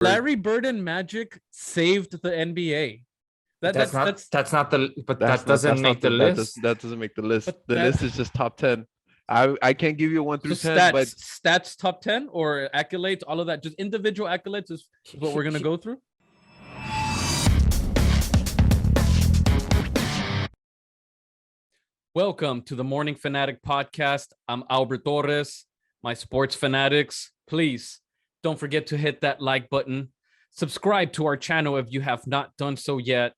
Larry Bird and Magic saved the NBA. That's not the, but That's that not- doesn't that's make not the list. That doesn't make the list. But The list is just top 10. I can't give you 1 through 10, but stats top 10 or accolades, all of that, just individual accolades is what we're gonna go through. Welcome to the Morning Fanatic podcast. I'm Albert Torres. My sports fanatics, please don't forget to hit that like button. Subscribe to our channel if you have not done so yet.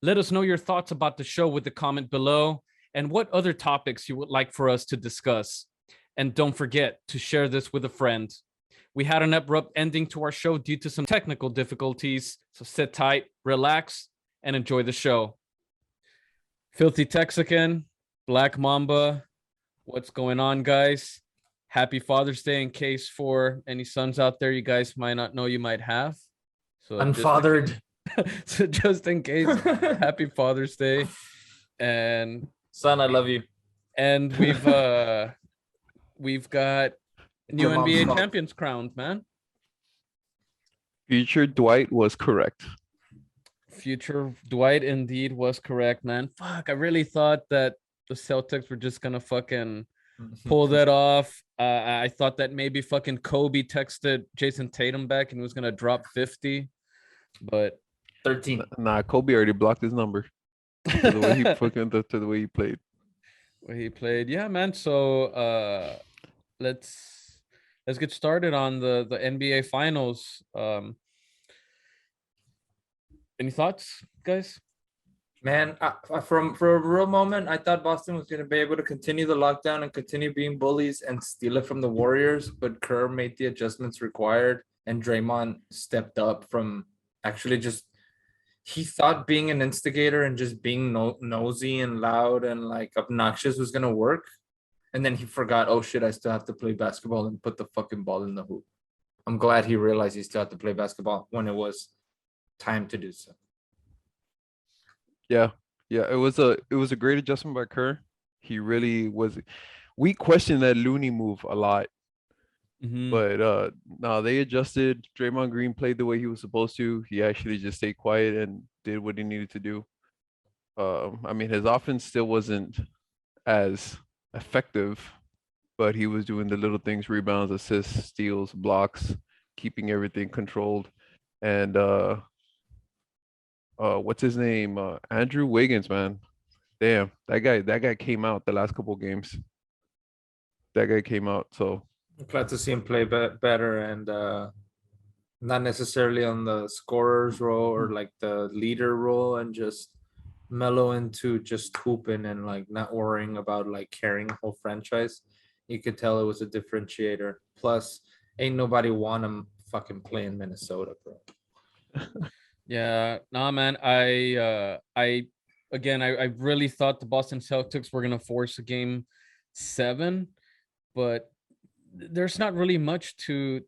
Let us know your thoughts about the show with the comment below and what other topics you would like for us to discuss. And don't forget to share this with a friend. We had an abrupt ending to our show due to some technical difficulties, so sit tight, relax, and enjoy the show. Filthy Texican, Black Mamba, what's going on, guys? Happy Father's Day in case for any sons out there you guys might not know you might have. So Unfathered. so just in case, happy Father's Day. And Son, I love you. And we've got new Your mom's NBA fault. champions crowned, man. future Dwight was correct. Future Dwight indeed was correct, man. Fuck, I really thought that the Celtics were just gonna fucking pull that off. I thought that maybe fucking Kobe texted Jason Tatum back and was gonna drop 50, but 13. Nah, Kobe already blocked his number. To the way he fucking to the way he played. where he played. Yeah, man. So let's get started on the NBA finals. Any thoughts, guys? Man, for a real moment, I thought Boston was going to be able to continue the lockdown and continue being bullies and steal it from the Warriors, but Kerr made the adjustments required, and Draymond stepped up from actually just he thought being an instigator and just being nosy and loud and like obnoxious was going to work, and then he forgot, oh shit, I still have to play basketball, and put the fucking ball in the hoop. I'm glad he realized he still had to play basketball when it was time to do so. Yeah, it was a great adjustment by Kerr. He really was. We questioned that Looney move a lot, but no, they adjusted. Draymond Green played the way he was supposed to. He actually just stayed quiet and did what he needed to do. I mean, his offense still wasn't as effective, but he was doing the little things: rebounds, assists, steals, blocks, keeping everything controlled. And what's his name? Andrew Wiggins, man. Damn, that guy came out the last couple games. That guy came out, so Glad to see him play better and not necessarily on the scorer's role or like the leader role, and just mellow into just hooping and like not worrying about like carrying a whole franchise. You could tell it was a differentiator. Plus, ain't nobody want him fucking play in Minnesota, bro. Yeah, nah, man. I really thought the Boston Celtics were gonna force a game 7, but there's not really much to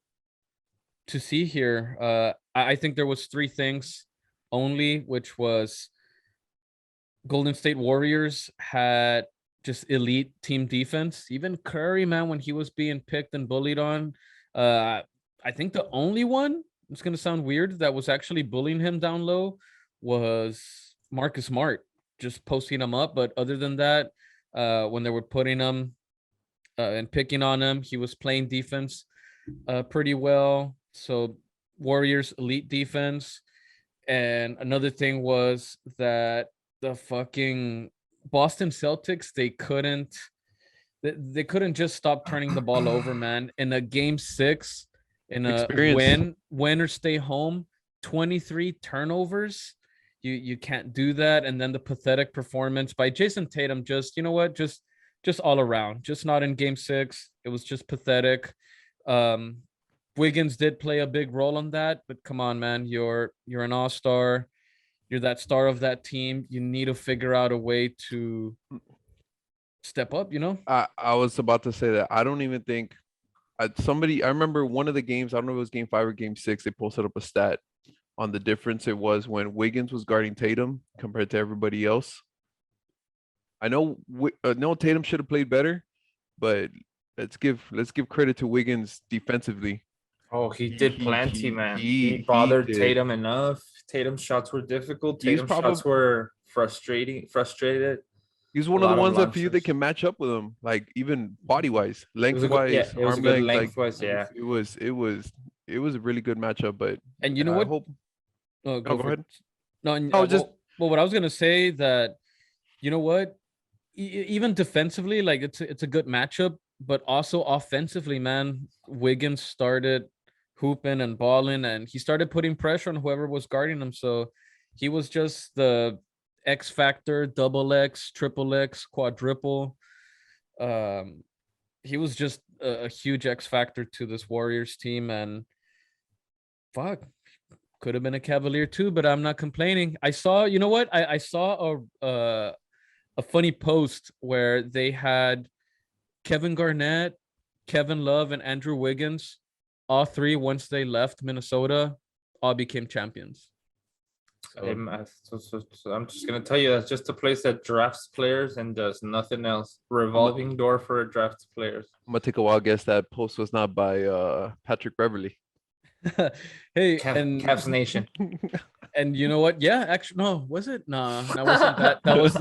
see here. I think there was 3 things only, which was Golden State Warriors had just elite team defense. Even Curry, man, when he was being picked and bullied on, I think the only one, it's gonna sound weird, that was actually bullying him down low was Marcus Smart, just posting him up. But other than that, when they were putting him and picking on him, he was playing defense pretty well. So Warriors elite defense. And another thing was that the fucking Boston Celtics, they couldn't just stop turning the ball over, man. In a game 6, in a win or stay home, 23 turnovers. You can't do that. And then the pathetic performance by Jason Tatum, just, you know what, just all around, just not in game 6. It was just pathetic. Wiggins did play a big role on that, but come on, man, you're an all-star. You're that star of that team. You need to figure out a way to step up, you know? I was about to say that. I don't even think I remember one of the games, I don't know if it was game 5 or game 6, they posted up a stat on the difference it was when Wiggins was guarding Tatum compared to everybody else. I know Tatum should have played better, but let's give credit to Wiggins defensively. Oh, he did plenty, man. He he bothered did. Tatum enough. Tatum's shots were difficult. He's Tatum's shots were frustrated. He's A one of the lot of ones that for you they launches. can match up with him, like even body wise, It was length a good, yeah, wise, it was a arm good length. Like lengthwise, yeah. it was a really good matchup. But And you know I what? hope. Oh, Go for ahead. it. No, and, No, just well, what I was gonna say that, you know what? Even defensively, like it's a good matchup, but also offensively, man, Wiggins started hooping and balling, and he started putting pressure on whoever was guarding him. So he was just the X factor, double X, triple X, quadruple. Um, he was just a huge X factor to this Warriors team, and fuck, could have been a Cavalier too, but I'm not complaining. I saw, you know what? I saw a funny post where they had Kevin Garnett, Kevin Love, and Andrew Wiggins, all three, once they left Minnesota, all became champions. So, I'm just gonna tell you, that's just a place that drafts players and does nothing else. Revolving door for draft players. I'm gonna take a wild guess that post was not by Patrick Beverly. hey, Cavs Nation. And you know what? Yeah, actually, no, was it? No, that wasn't that. That was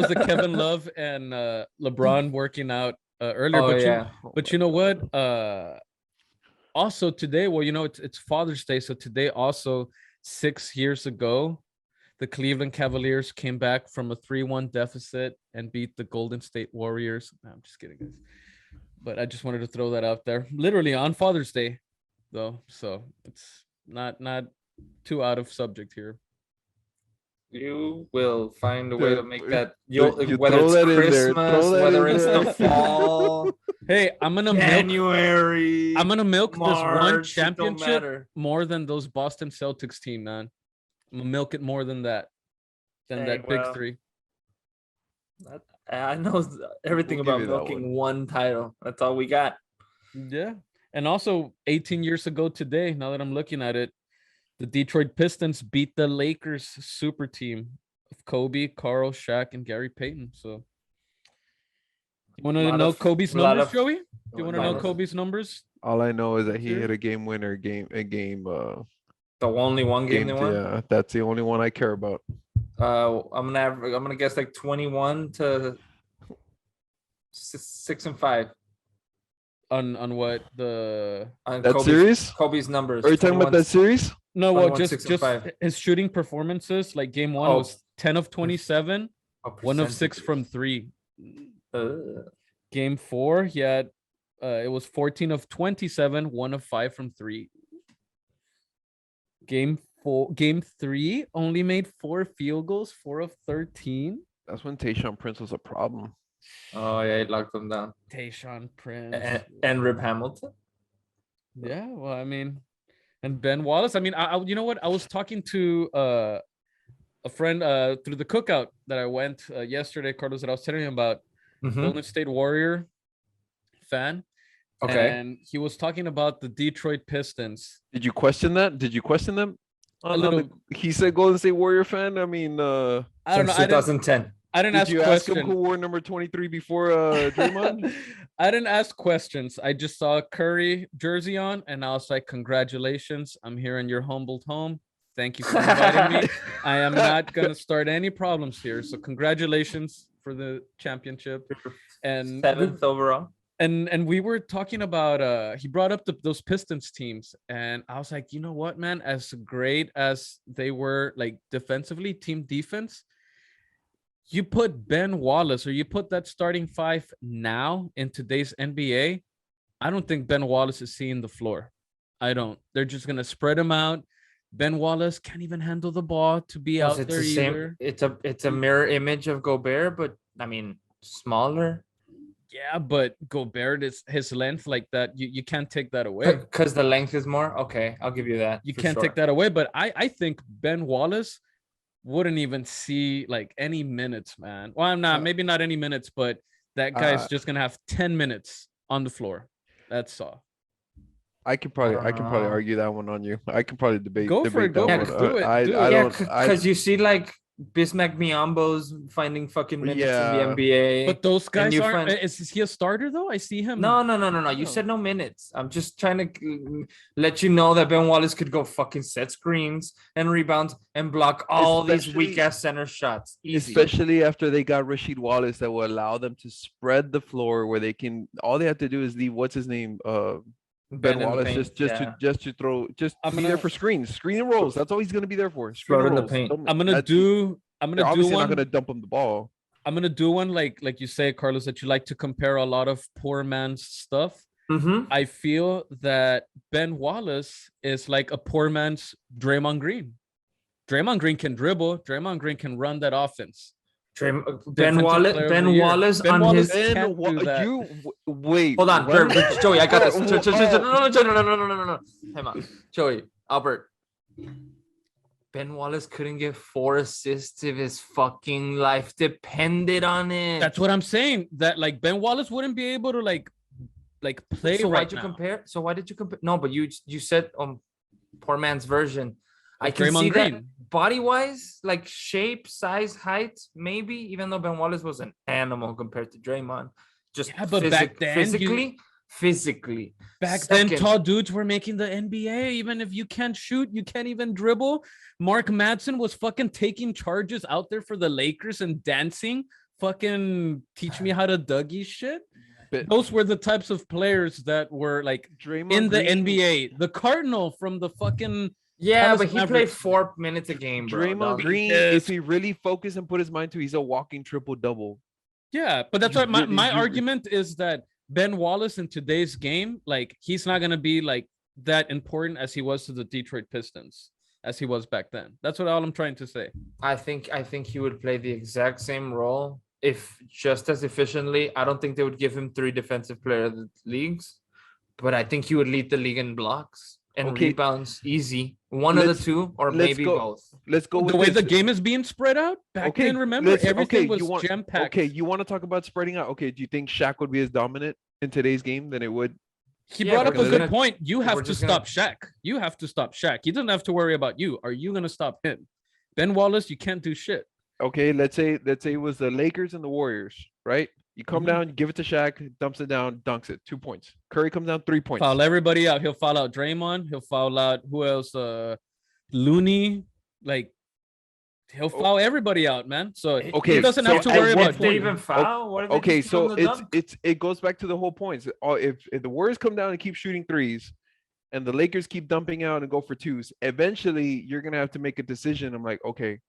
the Kevin Love and LeBron working out earlier. Oh, But yeah. you know what? Also today, well, you know, it's Father's Day, so today also 6 years ago, the Cleveland Cavaliers came back from a 3-1 deficit and beat the Golden State Warriors. No, I'm just kidding, guys. But I just wanted to throw that out there. Literally on Father's Day, though, so it's not too out of subject here. You will find a way to make that. You Whether throw it's that in there, Christmas, throw that whether in it's there. the fall, Hey, I'm gonna January. milk this one March, it don't championship matter. more than those Boston Celtics team, man. I'm gonna milk it more than that, big well, three. I know everything We'll give about you that milking one title. That's all we got. Yeah, and also 18 years ago today, now that I'm looking at it, the Detroit Pistons beat the Lakers super team of Kobe, Carl, Shaq, and Gary Payton. So, you want to know Kobe's numbers, Joey? Do you want to know Kobe's numbers? All I know is that he Here? hit a game winner, The only one game they won. Yeah, that's the only one I care about. I'm gonna guess like 21 to 6 and 5 On what the on That series? Kobe's numbers. Are you talking about that series? no, well, 21, 6 and just 5. his shooting performances. Like game one was 10 of 27, 1 of 6 from 3. Game 4, he had it was 14 of 27, 1 of 5 from 3. Game 3 only made 4 field goals, 4 of 13. That's when Tayshaun Prince was a problem. Oh yeah, he locked them down. Tayshaun Prince and Rip Hamilton. Yeah, well, I mean, and Ben Wallace. I mean, I you know what? I was talking to a friend through the cookout that I went yesterday, Carlos, that I was telling him about. Golden State Warrior fan. Okay. And he was talking about the Detroit Pistons. Did you question that? Did you question them? A little. He said Golden State Warrior fan. I mean, I don't know. 2010. I didn't did ask you questions. ask him who wore number 23 before Draymond? I didn't ask questions. I just saw a Curry jersey on, and I was like, "Congratulations! I'm here in your humbled home. Thank you for inviting me. I am not gonna start any problems here. So congratulations for the championship." And 7th overall. And we were talking about he brought up those Pistons teams, and I was like, you know what, man, as great as they were, like defensively, team defense, you put Ben Wallace or you put that starting 5 now in today's NBA, I don't think Ben Wallace is seeing the floor. I don't. They're just gonna spread him out. Ben Wallace can't even handle the ball to be out there either. It's a mirror image of Gobert, but I mean smaller. Yeah, but Gobert is his length like that. You can't take that away. Because the length is more. Okay, I'll give you that. You can't take that away. But I think Ben Wallace wouldn't even see like any minutes, man. Well, I'm not, maybe not any minutes, but that guy's just gonna have 10 minutes on the floor. That's all. I can probably argue that one on you. I can probably debate. Go for it. Go that for one. it. Do it. I don't. Because you see, like Bismack Biyombo's finding fucking minutes Yeah. in the NBA. But those guys you aren't. find- Is he a starter though? I see him. No. You said no minutes. I'm just trying to let you know that Ben Wallace could go fucking set screens and rebounds and block all these Especially- weak ass center shots. Easy. Especially after they got Rasheed Wallace, that will allow them to spread the floor where they can. All they have to do is leave. What's his name? Ben in the Wallace paint, just to throw, just I'm be there gonna- for screens, screen and rolls. That's all he's gonna be there for. Screen Float and in the rolls. paint. Don't- I'm gonna that's- do. I'm They're gonna do obviously one. not gonna dump him the ball. I'm gonna do one like you say, Carlos, that you like to compare a lot of poor man's stuff. Mm-hmm. I feel that Ben Wallace is like a poor man's Draymond Green. Draymond Green can dribble. Draymond Green can run that offense. Ben Defensive Wallace. player of Ben the year. Wallace Ben on Wallace his. can't do that. Wait. Hold on, what? Joey. I got this. Oh, No. Hang on, Joey. Albert. Ben Wallace couldn't get 4 assists if his fucking life depended on it. That's what I'm saying. That like Ben Wallace wouldn't be able to like play So right why'd you now. compare? So why did you compare? No, but you said poor man's version. I Of can Draymond see that Green. body wise, like shape, size, height, maybe. Even though Ben Wallace was an animal compared to Draymond, just Yeah, but back then, physically. Back then, Second- tall dudes were making the NBA. Even if you can't shoot, you can't even dribble. Mark Madsen was fucking taking charges out there for the Lakers and dancing. Fucking teach me how to Dougie shit. But Those were the types of players that were like Draymond in the Green- NBA. The Cardinal from the fucking Yeah, Dallas but he played Mavericks. 4 minutes a game, bro. Draymond Don't- Green, because- if he really focused and put his mind to, he's a walking triple double. yeah. But that's You why my, really- my you- argument is that Ben Wallace in today's game, like he's not gonna be like that important as he was to the Detroit Pistons, as he was back then. That's what all I'm trying to say. I think he would play the exact same role if just as efficiently. I don't think they would give him 3 defensive player of the leagues, but I think he would lead the league in blocks and Okay. rebounds easy. One of the Let's- 2 or let's maybe go- both. Let's go with The way this. the game is being spread out back then, remember everything was jam packed. Okay, you want to talk about spreading out? Okay, do you think Shaq would be as dominant in today's game than it would? He Yeah, brought up a because good gonna- point. You we're have to just stop Shaq. You have to stop Shaq. He doesn't have to worry about you. Are you gonna stop him? Ben Wallace, you can't do shit. Okay, let's say it was the Lakers and the Warriors, right? You come Mhm. down, you give it to Shaq, dumps it down, dunks it, 2 points. Curry comes down, 3 points. Foul everybody out. He'll foul out Draymond. He'll foul out who else? Looney. Like he'll foul everybody out, man. So Okay, he doesn't so have to at worry what about If they you. even foul, what if they Okay, just give him so the dunk? it goes back to the whole point. If the Warriors come down and keep shooting threes, and the Lakers keep dumping out and go for twos, eventually you're gonna have to make a decision. I'm like, okay,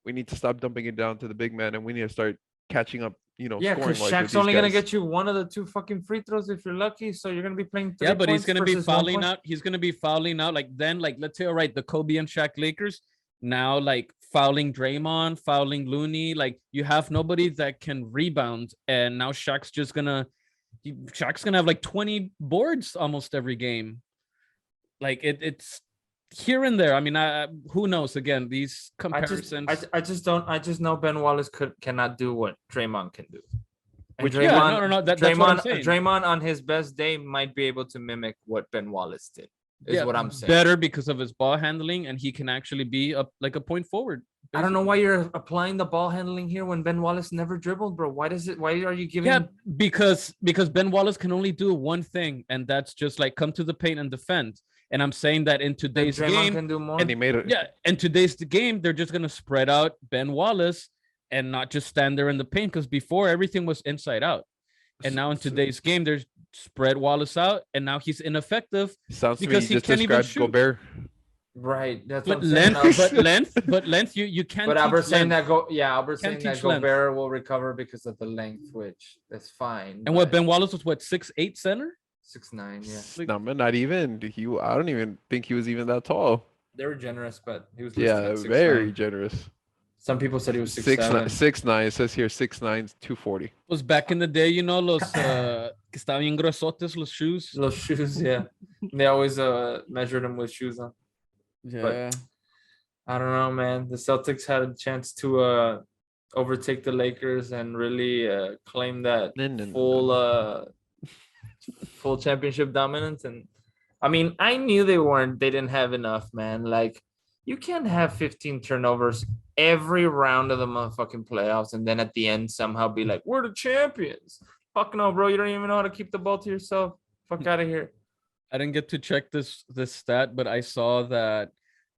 we need to stop dumping it down to the big man, and we need to start catching up. Yeah, scoring because wise with Shaq's these only gonna guys. get you 1 of the 2 fucking free throws if you're lucky. So you're gonna be playing. 3 Yeah, but he's points gonna be versus 1 fouling point. out. He's gonna be fouling out. Like then, like let's say, all right, the Kobe and Shaq Lakers now like fouling Draymond, fouling Looney. Like you have nobody that can rebound, and now Shaq's gonna have like 20 boards almost every game. Like it's here and there. I mean, who knows? Again, these comparisons. I just know Ben Wallace cannot do what Draymond can do. And Which- yeah, no. That's what I'm Draymond, saying. Draymond on his best day might be able to mimic what Ben Wallace did. Is what I'm saying. Better because of his ball handling, and he can actually be a point forward. I don't know why you're applying the ball handling here when Ben Wallace never dribbled, bro. Why are you giving? Yeah, because Ben Wallace can only do one thing, and that's just like come to the paint and defend. And I'm saying that in today's Draymond game, can do more. And he made it. yeah, in today's game, they're just gonna spread out Ben Wallace and not just stand there in the paint. Because before everything was inside out, and now in today's game, there's spread Wallace out, and now he's ineffective. Sounds to me because you he just can't even described shoot. Gobert. Right. That's But what I'm saying. length, but length, you can't. But teach Albert's saying length. Albert's Can't saying that teach length. Gobert will recover because of the length, which that's fine. And what but Ben Wallace was 6'8" center. 6'9", yeah. Like, No, man, not even. I don't even think he was even that tall. They were generous, but he was listed Yeah, at 6'9". very generous. Some people said he was 6'9", 6'7". 6'9". It says here 6'9", 240. was back in the day, los que estaban bien gruesotes, los shoes. Little shoes, yeah. They always measured him with shoes on. Yeah. I don't know, man. The Celtics had a chance to overtake the Lakers and really claim that full championship dominance. And I mean, I knew they didn't have enough, man. Like You can't have 15 turnovers every round of the motherfucking playoffs and then at the end somehow be like, we're the champions. Fuck no, bro. You don't even know how to keep the ball to yourself. Fuck out of here. I didn't get to check this stat, but I saw that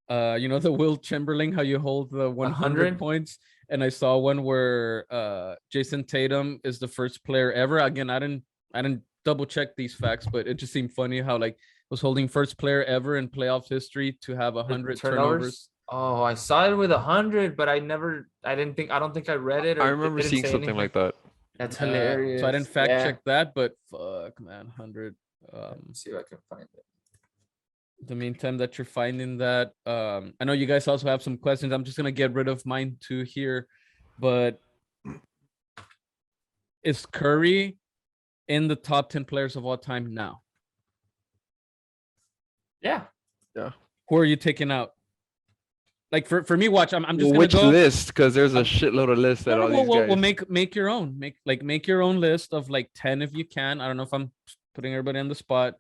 the Will Chamberlain, how you hold the 100 points, and I saw one where Jason Tatum is the first player ever. Again, I didn't double check these facts, but it just seemed funny how like was holding first player ever in playoffs history to have 100 turnovers. Oh, I saw it with 100, but I don't think I read it. I remember seeing something like that. That's hilarious. So I didn't fact check that, but fuck, man, 100. Let's see if I can find it. The meantime that you're finding that, I know you guys also have some questions. I'm just gonna get rid of mine too here, but is Curry in the top 10 players of all time now? Yeah. Who are you taking out? Like for me, watch. I'm just which gonna go list? Because there's a shitload of lists that all these guys. We'll make your own. Make your own list of like 10 if you can. I don't know if I'm putting everybody on the spot,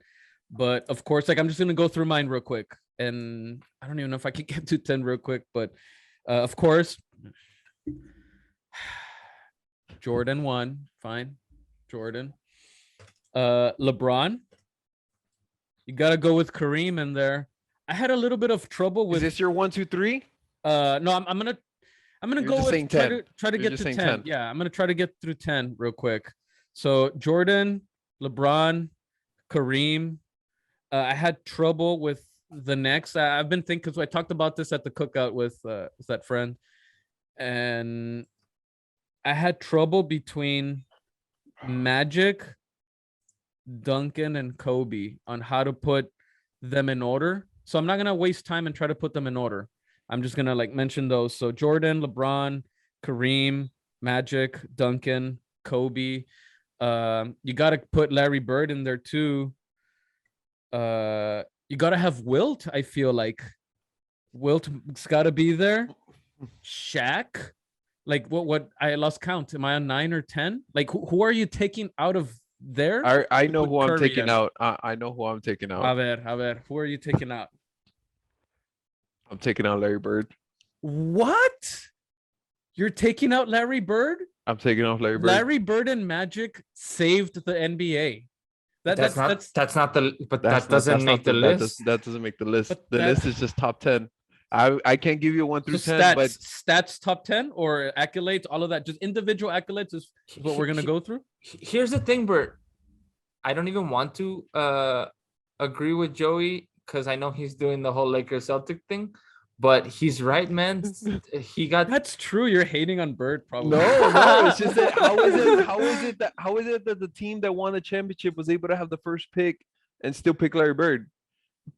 but of course, like I'm just gonna go through mine real quick, and I don't even know if I can get to 10 real quick, but of course, Jordan 1, fine, Jordan. LeBron, you gotta go with Kareem in there. I had a little bit of trouble with. Is this your 1, 2, 3? No, I'm gonna You're go just with saying 10. try to You're get just to saying 10. 10. Yeah, I'm gonna try to get through 10 real quick. So Jordan, LeBron, Kareem. I had trouble with the next. I've been thinking because I talked about this at the cookout with that friend, and I had trouble between Magic, Duncan, and Kobe on how to put them in order. So I'm not gonna waste time and try to put them in order. I'm just gonna like mention those. So Jordan, LeBron, Kareem, Magic, Duncan, Kobe. You gotta put Larry Bird in there too. You gotta have Wilt. I feel like Wilt's gotta be there. Shaq. Like what? I lost count. Am I on 9 or 10? Like who are you taking out of there? I know who I'm Curry taking in. out. I know who I'm taking out. A ver. Who are you taking out? I'm taking out Larry Bird. What? You're taking out Larry Bird? I'm taking off Larry Bird. Larry Bird and Magic saved the NBA. That doesn't make the list. That doesn't make the list. But The list is just top 10. I can't give you 1 through so 10, but stats top 10 or accolades, all of that, just individual accolades is what we're gonna go through. Here's the thing, Bert. I don't even want to agree with Joey because I know he's doing the whole Lakers Celtic thing, but he's right, man. He got That's true. You're hating on Bird, probably. no, it's just that how is it that the team that won the championship was able to have the first pick and still pick Larry Bird?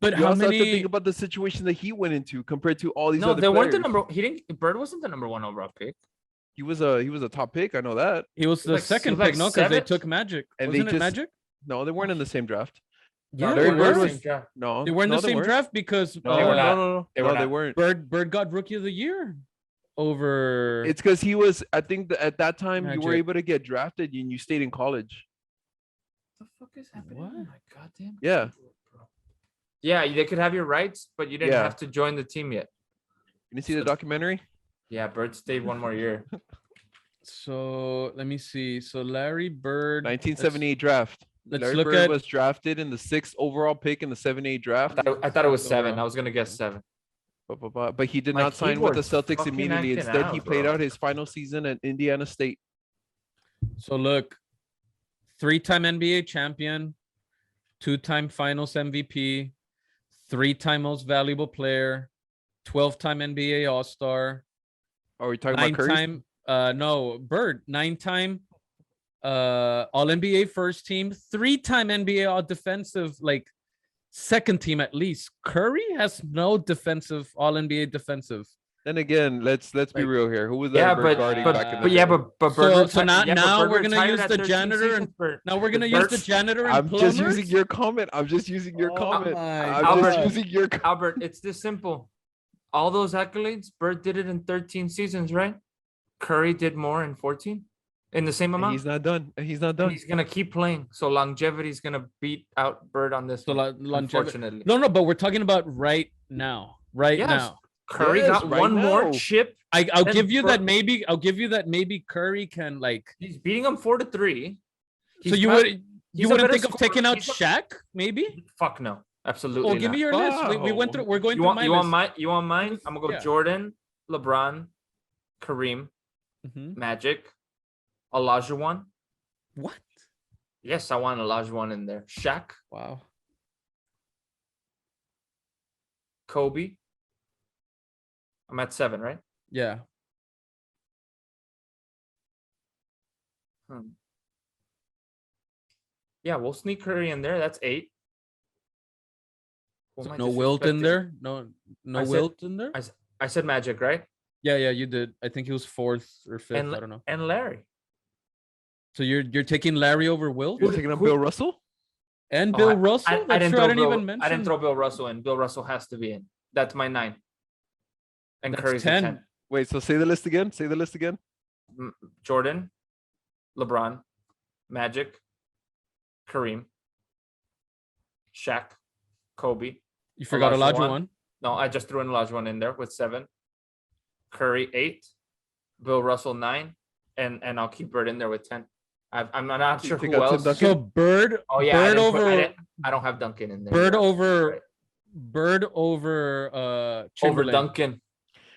But You how also have to many? think about the situation that he went into compared to all these no, other they weren't players. the number. He didn't. Bird wasn't the number 1 overall pick. He was a top pick. I know that. He was the like- second he was like pick, no, because they 7th? took Magic. And Wasn't they it just- Magic? No, they weren't in the same draft. Yeah, Larry they Bird were. was no. They were in no, the same weren't. draft because No, They were not. no, They were they not. weren't. Bird got Rookie of the Year over. It's because he was. I think that at that time you were Magic. able to get drafted and you stayed in college. What the fuck is happening? What? Oh my goddamn. Yeah. Yeah, they could have your rights, but you didn't Yeah. have to join the team yet. You didn't see the documentary? Yeah, Bird stayed 1 more year. So let me see. So Larry Bird, 1978 draft. Let's Larry look Bird at. was drafted in the 6th overall pick in the 78 draft, I thought it was 7. Overall. I was gonna guess 7. but he did My not sign with the keyboard's Celtics fucking immediately. acting Instead, out, he played bro. out his final season at Indiana State. So look, 3-time NBA champion, 2-time Finals MVP, 3-time Most Valuable Player, 12-time NBA All-Star, Are we talking about Curry? 9-time. No, Bird, 9-time All NBA first team, 3-time NBA All Defensive, like second team at least. Curry has no defensive All NBA defensive. Then again, let's be Like- real here. Who was Yeah, that Bird but- guarding but- back in the But day? yeah, but Bird So retired- now- yeah, but now Bird we're gonna retired use at the 13 janitor and- seasons, Bird. Now we're gonna Bird- use the janitor and I'm just using plumbers? your comment. I'm just using your Oh comment. my I'm God. just using your comment. Albert, it's this simple. All those accolades, Bird did it in 13 seasons, right? Curry did more in 14 in the same And amount. he's not done. And he's not And done. he's gonna keep playing. So longevity is gonna beat out Bird on this So one, longevity. unfortunately. No, but we're talking about right now. Right Yes. now. Curry Yes, got right one more now. chip. I'll And give you that Bur- maybe. I'll give you that maybe Curry can like. He's beating him 4-3. So you wouldn't think of taking out Shaq? Maybe. Fuck no, Oh, absolutely give not. me your list. We went through. We're going through my list. You want mine? I'm gonna go Yeah. Jordan, LeBron, Kareem, Magic, Olajuwon. What? Yes, I want Olajuwon in there. Shaq, Wow. Kobe. I'm at 7, right? Yeah. Yeah, we'll sneak Curry in there. That's 8. Who So am I no Wilt in disrespecting? there. No Wilt in there. I said Magic, right? Yeah, you did. I think he was 4th or 5th. I don't know. And Larry. So you're taking Larry over Wilt You're taking up Bill Russell? and Oh, Bill Russell. I That's didn't true. throw I didn't Bill, even mention. I didn't throw Bill Russell in. Bill Russell has to be in. That's my 9. And That's Curry's 10. a 10. Wait, so say the list again. Say the list again. Jordan, LeBron, Magic, Kareem, Shaq, Kobe. You forgot Olajuwon. Olajuwon. No, I just threw in Olajuwon in there with 7. Curry 8, Bill Russell 9, and I'll keep Bird in there with 10. I'm not sure think who that's else. Duncan? So Bird. Oh yeah, Bird over. I don't have Duncan in there. Bird You're over. right. Bird over. Over Chamberlain. Duncan.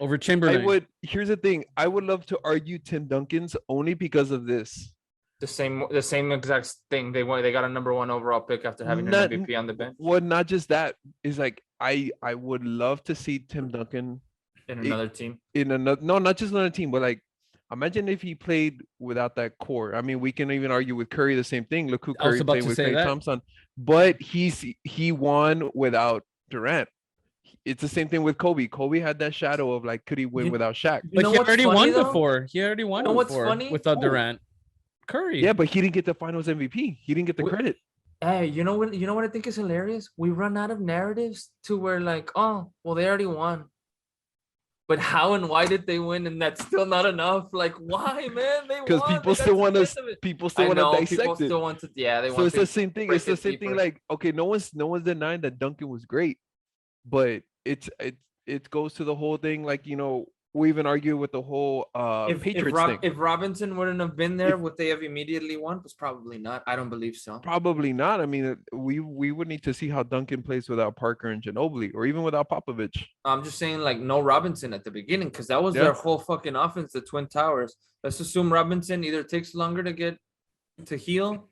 Over Chamberlain. Here's the thing. I would love to argue Tim Duncan's only because of this. The same exact thing. They got a number 1 overall pick after having an MVP on the bench. Well, not just that. Is like I would love to see Tim Duncan In another team. in another. No, not just another team, but like imagine if he played without that core. I mean, we can even argue with Curry the same thing. Look who I was Curry about played to with say Klay that. Thompson. But he won without Durant. It's the same thing with Kobe. Kobe had that shadow of like, could he win without Shaq? But he already won though? before. He already won You know what's before funny? without Who? Durant. Curry. Yeah, but he didn't get the Finals MVP. He didn't get the credit. Hey, you know what I think is hilarious? We run out of narratives to where like, oh, well, they already won. But how and why did they win? And that's still not enough. Like, why, man? They won. Because people still want to dissect people it. still want to. Yeah, they So want. it's the same thing. It's the same thing. deeper. Like, okay, no one's denying that Duncan was great, but it goes to the whole thing. Like, we even argue with the whole Patriots thing. If Robinson wouldn't have been there, would they have immediately won? Was probably not. I don't believe so. Probably not. I mean, we would need to see how Duncan plays without Parker and Ginobili, or even without Popovich. I'm just saying, like, no Robinson at the beginning, because that was their whole fucking offense, the Twin Towers. Let's assume Robinson either takes longer to get to heal,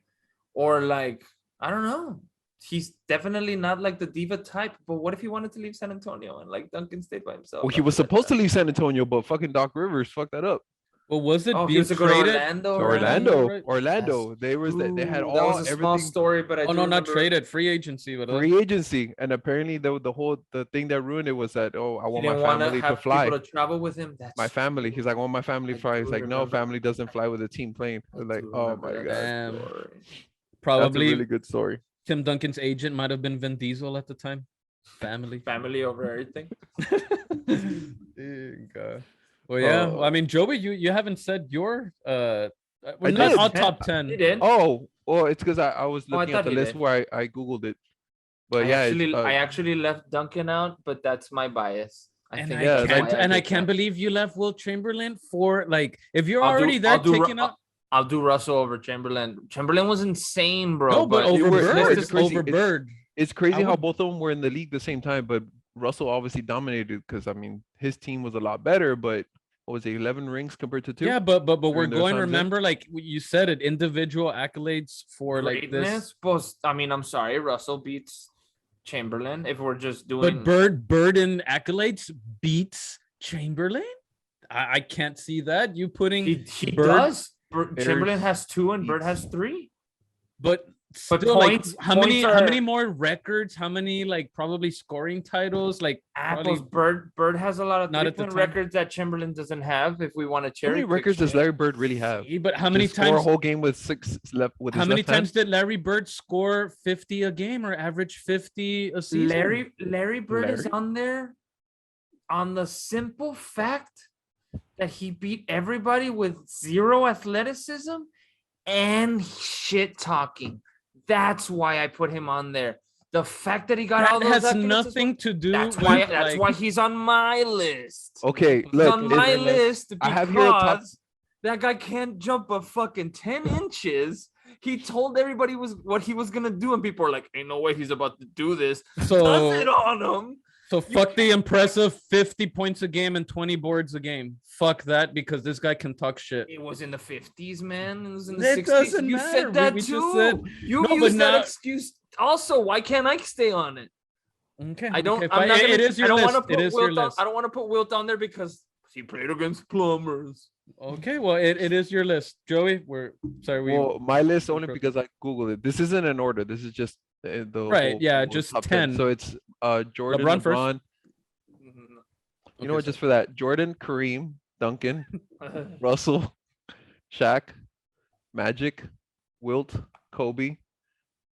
or like, I don't know. He's definitely not like the diva type, but what if he wanted to leave San Antonio and like Duncan stayed by himself? Well, he was supposed to leave San Antonio, but fucking Doc Rivers fucked that up. Well, was it he being was to go to traded? Orlando. right? Orlando. They had all that was a small everything. story, but Oh no, not traded. Free agency, but Free agency, and apparently the thing that ruined it was that I want my family to fly. People to travel with him. That's My family. He's like, I want my family to fly. He's like, no, family doesn't fly with a team plane. Like, oh my god. Damn. That's a Probably really good story. Tim Duncan's agent might have been Vin Diesel at the time. family over everything. God. Well, yeah. I mean, Joey, you haven't said your not did. all top 10. He did. Oh, well, it's because I was looking I at the thought he list did. where I googled it. But I actually left Duncan out, but that's my bias. I can't believe you left Will Chamberlain for like if you're already there taking up. I'll do Russell over Chamberlain. Chamberlain was insane, bro. No, but over Bird. Over Bird. It's crazy how both of them were in the league the same time, but Russell obviously dominated because I mean his team was a lot better, but what was it, 11 rings compared to 2? Yeah, but we're going to remember, like you said it, individual accolades for like this. I mean, I'm sorry, Russell beats Chamberlain if we're just doing. But Bird in accolades beats Chamberlain. I can't see that. You putting he does. Chamberlain has 2 and Bird has 3. But still, points, like, how many more records? How many like probably scoring titles? Like apples. Bird has a lot of different records that Chamberlain doesn't have. If we want to cherry, how many records does Larry Bird really have? But how many times? Score a whole game with 6 left. With how many times did Larry Bird score 50 a game or average 50 a season? Larry Bird is on there on the simple fact that he beat everybody with 0 athleticism and shit talking. That's why I put him on there. The fact that he got all That those has accolades as nothing well, to do that's with why like, he's on my list. Okay, He's look, on my list I have here a top. because that guy can't jump a fucking 10 inches. He told everybody what he was gonna do, and people are like, "Ain't no way he's about to do this." So- does it on him. so fuck the impressive 50 points a game and 20 boards a game. Fuck that, because this guy can talk shit. It was in the 50s, man. It was in the That 60s. doesn't You matter. said that We too. just said- You No, but used that now- excuse. Also, why can't I stay on it? Okay. I don't. okay, I'm fine. not gonna, It is your I don't list. want to It put is your Wilt on. list. I don't want to put Wilt on there because he played against plumbers. Okay, well, it is your list, Joey. We're sorry. Well, my list only Sure. because I googled it. This isn't an order. This is just the Right, whole- yeah, whole just top 10. So it's Jordan, LeBron first. LeBron. You know what? Just for that, Jordan, Kareem, Duncan, Russell, Shaq, Magic, Wilt, Kobe,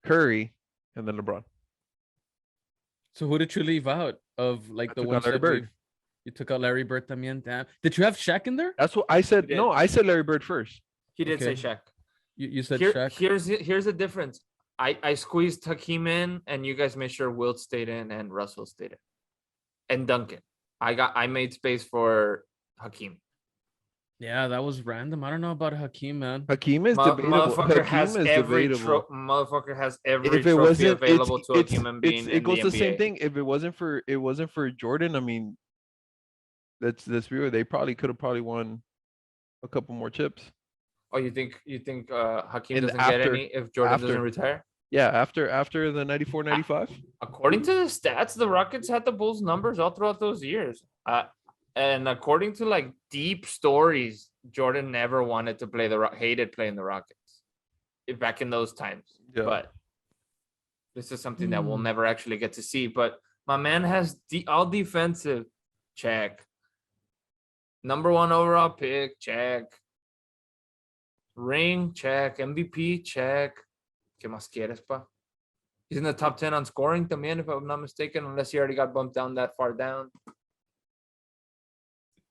Curry, and then LeBron. So who did you leave out of like I the took out ones Larry that Bird. you took out Larry Bird también? Damn. Did you have Shaq in there? That's what I said. did. No, I said Larry Bird first. He did Okay. say Shaq. You said Here, Shaq. here's the difference. I squeezed Hakeem in, and you guys made sure Wilt stayed in and Russell stayed in, and Duncan. I made space for Hakeem. Yeah, that was random. I don't know about Hakeem, man. Hakeem is Mo- debatable. Motherfucker Hakeem has is every debatable. motherfucker has every If it trophy wasn't, available to a human being. it goes in the the same NBA. thing. If it wasn't for Jordan, I mean, let's be real. They probably could have won a couple more chips. Oh, you think Hakeem And doesn't get after- any if Jordan after. doesn't retire? Yeah, after the 94-95. According to the stats, the Rockets had the Bulls numbers all throughout those years. And according to like deep stories, Jordan never wanted to play hated playing the Rockets back in those times. Yeah. But this is something that we'll never actually get to see. But my man has all defensive, check. Number 1 overall pick, check. Ring, check. MVP, check. ¿Qué más quieres, pa? He's in the top 10 on scoring también, if I'm not mistaken, unless he already got bumped down that far down.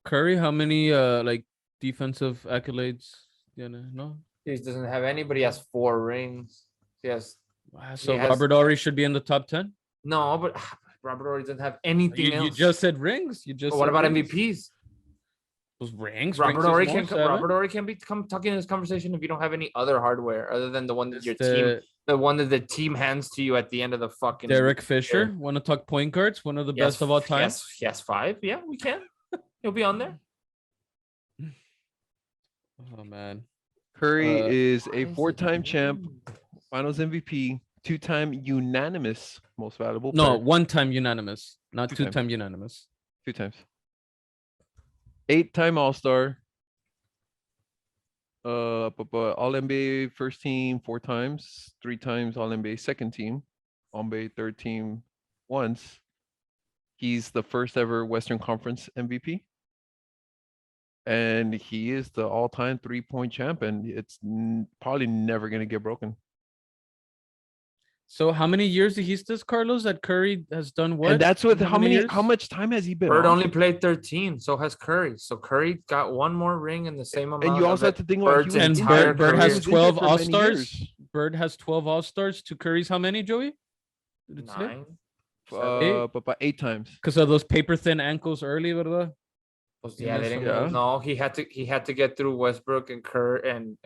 Curry, how many like defensive accolades? Yeah, no. He doesn't have anybody. He has 4 rings. He has Wow, so He has- Robert Ory should be in the top 10. no, but Robert Ory doesn't have anything You else. just said rings. You just. But what said about rings. MVPs? Those rings. Robert rings Ory is more, can 7. Robert Ory can become talking in this conversation if you don't have any other hardware other than the one that It's your team, the one that the team hands to you at the end of the fucking. Derek Fisher. Want to talk point guards? One of the best of all time. Yes, he has 5. Yeah, we can. He'll be on there. Oh man. Curry is Why a is it 4-time champ, green? Finals MVP, 2-time unanimous most valuable. No, player. 1-time unanimous, not 2 times. 2-time unanimous. 2 times. 8-time All-Star. But All NBA first team 4 times, 3 times All NBA second team, All NBA third team once. He's the first ever Western Conference MVP. And he is the all-time 3-point champ, and it's probably never going to get broken. So how many years he's this, Carlos, that Curry has done what? And that's with In how many? years? How much time has he been? Bird off? only played 13, so has Curry. So Curry got 1 more ring in the same amount. And you also of have to think about Bird's he was And entire Bird career. has He was 12 injured for many All-Stars. years. Bird has 12 All-Stars to Curry's how many, Joey? Did it say? 9. But by 8 times. Because of those paper thin ankles early, ¿verdad? Yeah, they didn't. Yeah. No, he had to get through Westbrook and Kerr and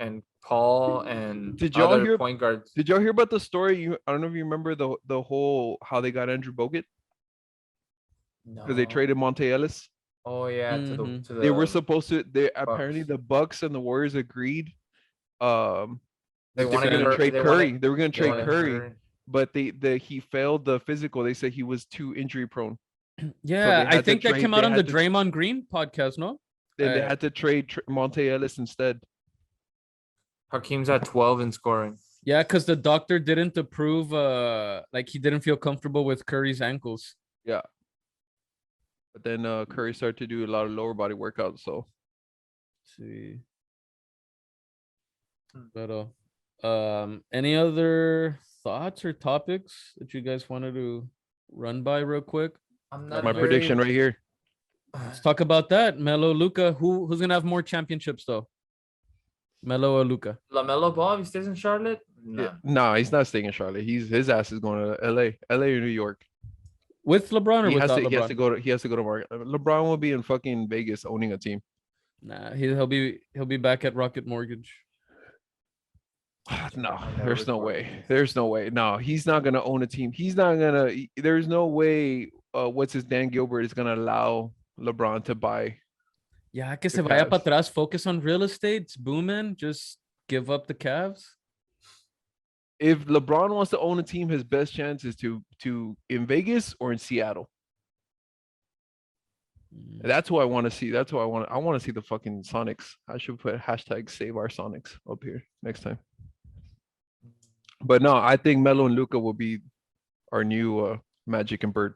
Paul and Did y'all other hear- point guards. Did y'all hear about the story? I don't know if you remember the whole how they got Andrew Bogut because they No. traded Monte Ellis. Oh yeah, Mhm. to the. They were supposed to. They apparently Bucks. the Bucks and the Warriors agreed. They They were wanted going to Cur- trade they Curry. wanted- They were going to they trade wanted Curry, but he failed the physical. They said he was too injury prone. Yeah, they I had to think that trade- came out they on the had to- Draymond Green podcast, no? Then they Uh, had to trade Monte Ellis instead. Hakeem's at 12 in scoring. Yeah, because the doctor didn't approve, like he didn't feel comfortable with Curry's ankles. Yeah. But then Curry started to do a lot of lower body workouts. So See. But any other thoughts or topics that you guys wanted to run by real quick? I'm my not prediction right here. Let's talk about that. Melo, Luka. Who's gonna have more championships though? Melo or Luka? LaMelo Ball, if he stays in Charlotte, None. No, he's not staying in Charlotte. His ass is going to LA or New York. With LeBron or He has without to LeBron? he has to go to Mark. LeBron will be in fucking Vegas owning a team. Nah, he'll be back at Rocket Mortgage. No, there's no way. There's no way. No, he's not gonna own a team. He's not gonna. There's no way. What's his Dan Gilbert is gonna allow LeBron to buy. Yeah, que The se vaya para Cavs. atrás, focus on real estate. It's booming. Just give up the Cavs. If LeBron wants to own a team, his best chance is to in Vegas or in Seattle. That's who I want to see. That's who I want. I want to see the fucking Sonics. I should put hashtag save our Sonics up here next time. But no, I think Melo and Luka will be our new Magic and Bird.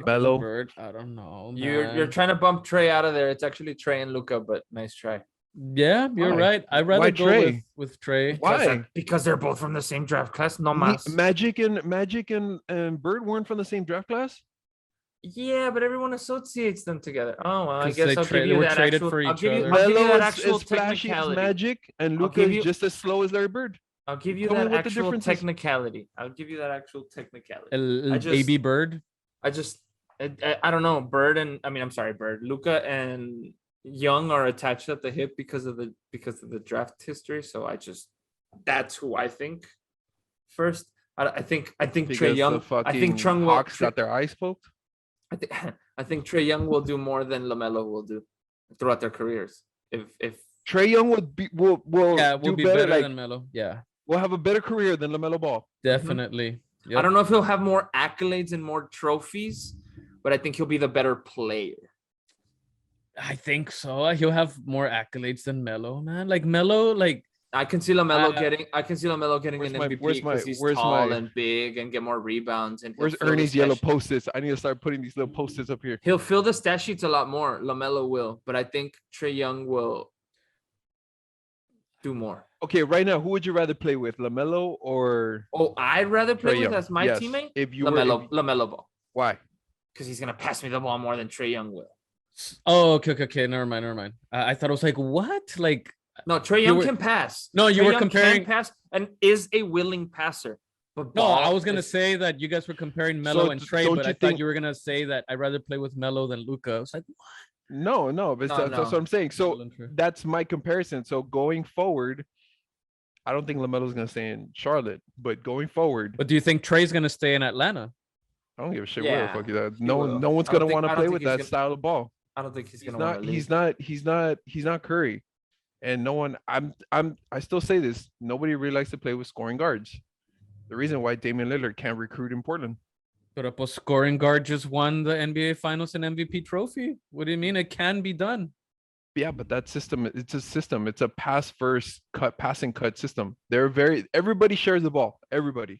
Melo. Bird, I don't know. You're trying to bump Trey out of there. It's actually Trey and Luka, but nice try. Yeah, you're Why? right. I'd rather Why go Trey? with Trey. Why? Because they're both from the same draft class. No mas. Magic and Bird weren't from the same draft class. Yeah, but everyone associates them together. Oh well, I 'Cause guess they I'll tra- give they you were that traded actual. for I'll each give you, other. I'll give you Melo that is actual flashy as technicality. Magic, and I'll Luka give is you- just as slow as Larry Bird. I'll give you Tell me that what the actual difference is. technicality. I'll give you that actual technicality. El just- baby Bird. I don't know. I'm sorry, Bird. Luka and Young are attached at the hip because of the draft history. So that's who I think first. I think Trey Young. I think Chung will. Hawks got their eyes poked. I think Trey Young will do more than LaMelo will do throughout their careers. If Trey Young will Yeah, do will be better. better than Melo. Yeah, Will have a better career than LaMelo Ball. definitely. I don't know if he'll have more accolades and more trophies, but I think he'll be the better player. I think so. He'll have more accolades than Melo, man. Like Melo, like I can see LaMelo Uh, getting. I can see LaMelo getting where's an my- MVP where's my- because he's where's tall my- and big and get more rebounds. And he'll Where's fill the Ernie's stat yellow sheet- post-its? I need to start putting these little post-its up here. He'll fill the stat sheets a lot more. LaMelo will, but I think Trey Young will do more. Okay, right now, who would you rather play with, LaMelo or Oh, I'd rather play Trey with Young? as my Yes. teammate. If you LaMelo Ball, why? because he's gonna pass me the ball more than Trey Young will. oh, okay. Never mind. I thought it was like what? Like No, Trey You Young were- can pass. No, you Trae were Young comparing- can pass and is a willing passer. But no, Ball I was gonna is- say that you guys were comparing Melo So and Trey, don't but you I think- thought you were gonna say that I'd rather play with Melo than Luka. I was like, No, but No, that's no. what I'm saying. So Melo and Trey. that's my comparison. So going forward, I don't think LaMelo's gonna stay in Charlotte, but going forward, But do you think Trey's gonna stay in Atlanta? I don't give a shit where the Yeah, fuck he's at. he No will. one's I don't gonna think- want I to don't play think with he's that gonna- style of ball. I don't think he's He's gonna want not. to leave. He's not Curry, and no one. I still say this. Nobody really likes to play with scoring guards. The reason why Damian Lillard can't recruit in Portland. But a scoring guard just won the NBA Finals and MVP trophy. What do you mean? It can be done. Yeah, but that system, it's a system. It's a pass first cut, passing cut system. Everybody shares the ball. Everybody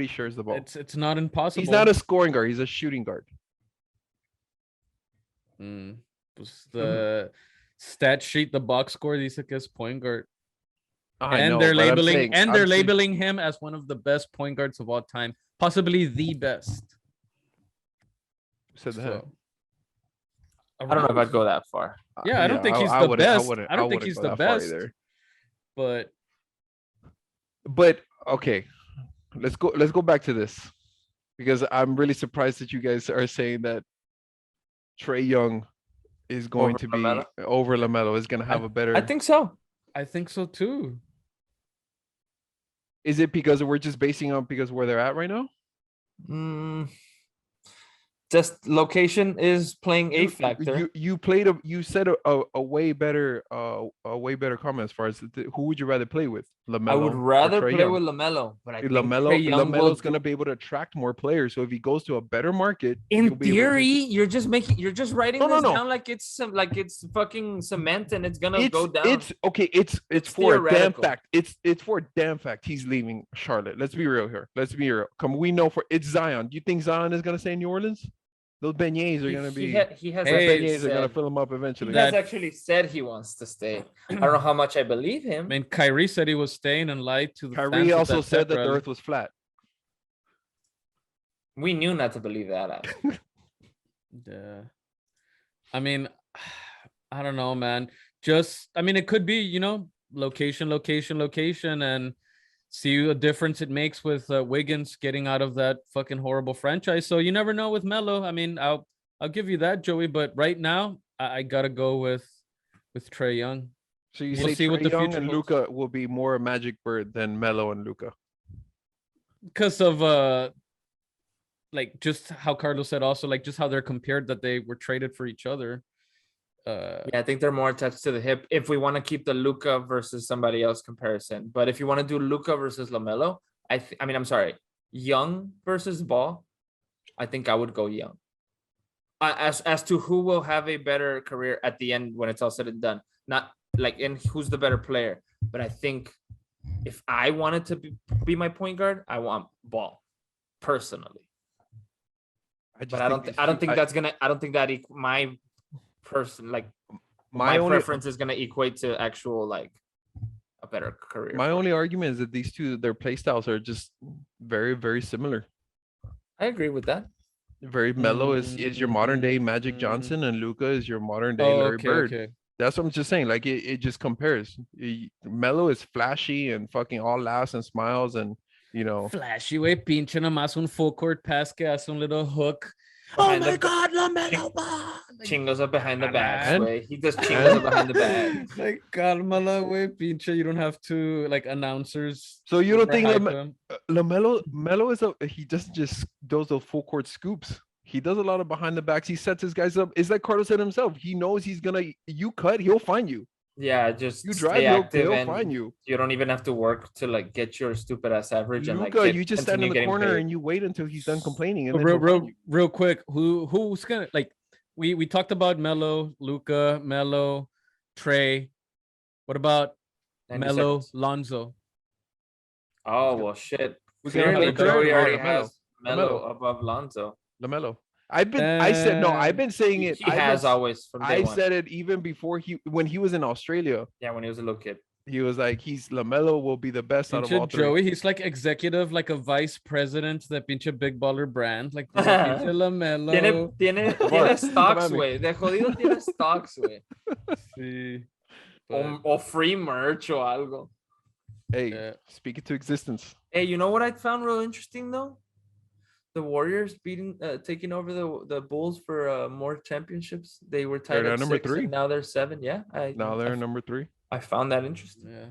shares the ball. It's not impossible. He's not a scoring guard. He's a shooting guard. Pues the stat sheet, the box score dice que es point guard. I And know, they're but I'm labeling saying- and I'm they're saying- labeling him as one of the best point guards of all time, possibly the best. Who said that? So, I don't know if I'd go that far. Yeah, I don't think he's I the wouldn't- best. wouldn't- I don't think wouldn't he's go the that far best. either. But But okay, let's go back to this because I'm really surprised that you guys are saying that Trey Young is going Over to be LaMelo? over LaMelo, is going to have a better. I think so. I think so too. Is it because we're just basing on because where they're at right now? Just location is playing a factor. You said a way better comment as far as who would you rather play with, LaMelo? I would or rather Trae play Young? with LaMelo, but I think Trae LaMelo. Young will LaMelo's going to be able to attract more players. So if he goes to a better market, he'll In be able to- theory, you're just writing No, no, this no. down like it's fucking cement and it's gonna go down. It's okay. It's It's for a damn theoretical. fact. It's for a damn fact. He's leaving Charlotte. Let's be real here. Let's be real. Come, we know for it's Zion. Do you think Zion is gonna stay in New Orleans? Those beignets are gonna be. He has Hey, actually Beignets are gonna said, fill him up eventually. he has actually said he wants to stay. I don't know how much I believe him. I mean, Kyrie said he was staying and lied to the fans Kyrie at also said pep that the rally. Earth was flat. We knew not to believe that. Adam. Yeah. I mean, I don't know, man. I mean, it could be, location, and see a difference it makes with Wiggins getting out of that fucking horrible franchise. So you never know with Melo. I mean, I'll give you that, Joey. But right now, I gotta go with Trae Young. So you We'll say see what Trae the Young future and holds. Luka will be more a Magic Bird than Melo and Luka. Because of like just how Carlos said, also like just how they're compared, that they were traded for each other. Yeah, I think they're more attached to the hip if we want to keep the Luka versus somebody else comparison. But if you want to do Luka versus LaMelo, I'm sorry, Young versus Ball, I think I would go Young. As to who will have a better career at the end when it's all said and done, not like in who's the better player, but I think if I wanted to be my point guard, I want Ball personally. But I don't think that my person, like my preference is gonna equate to actual like a better career. My only argument is that these two, their play styles are just very, very similar. I agree with that. Very Melo is your modern day Magic Johnson, and Luka is your modern day Larry Bird. Okay. That's what I'm just saying. Like it just compares. Melo is flashy and fucking all laughs and smiles, and you know, flashy way, pinche nomás un full court pass que hace un little hook. Oh my God, LaMelo Ball! Chingos up behind the back, way. He does chingos up behind the back. Like, calmala, way, pinche. You don't have to, like, announcers. So you don't think Melo is he doesn't just does those full court scoops. He does a lot of behind the backs. He sets his guys up. It's like Carlos said himself. He knows he's gonna, you cut, he'll find you. Yeah, just you drive, he'll find you. You don't even have to work to like get your stupid ass average. Luka, and like you just stand in the corner and you wait until he's done complaining. And real quick, who's gonna, like, we talked about Melo, Luka, Melo, Trae. What about Melo, Lonzo? Oh well, shit. Clearly, Joey already has Melo above Lonzo. LaMelo. I've been saying it. He has always from day one. Said it even before when he was in Australia. Yeah, when he was a little kid. He was like, LaMelo will be the best out of all three. Joey, he's like executive, like a vice president, the pinche big baller brand. Like pinche LaMelo. Tiene stocks, güey. De jodido tiene stocks, güey. Sí. O free merch o algo. Hey, speak it to existence. Hey, you know what I found real interesting though? The Warriors taking over the Bulls for more championships. They were tied at number 6, 3. And now they're 7. Yeah. Now they're number 3. I found that interesting. Yeah.